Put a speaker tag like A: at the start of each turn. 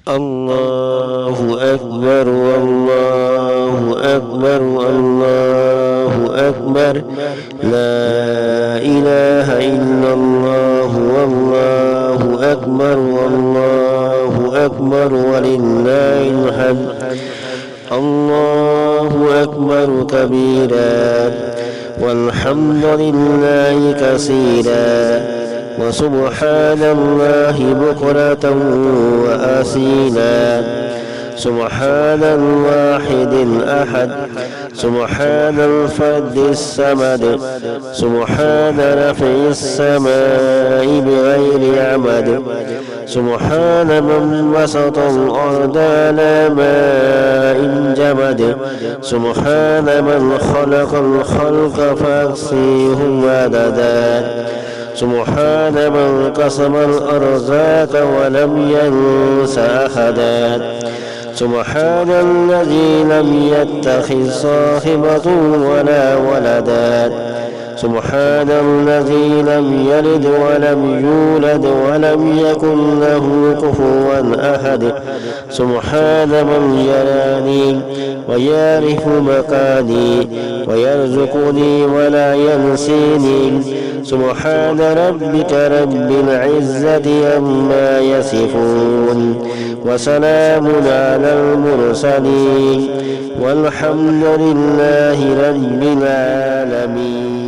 A: الله أكبر والله أكبر الله أكبر لا إله إلا الله والله أكبر والله أكبر ولله الحمد الله أكبر كبيرا والحمد لله كثيرا وسبحان الله بكرة وأصيلا سبحان الواحد الأحد سبحان الفرد الصمد سبحان رفع السماء بغير عمد سبحان من بسط الأرض على ماء جمد سبحان من خلق الخلق فأحصيهم عددا سبحان من قسم الأرزاق ولم ينس أحدا سبحان الذي لم يتخذ صاحبة ولا ولدا سبحان الذي لم يلد ولم يولد ولم يكن له كفوا أحد سبحان من يراني ويعرف مكاني ويرزقني ولا ينسيني سبحان ربك رب العزة عما يصفون وسلام على المرسلين والحمد لله رب العالمين.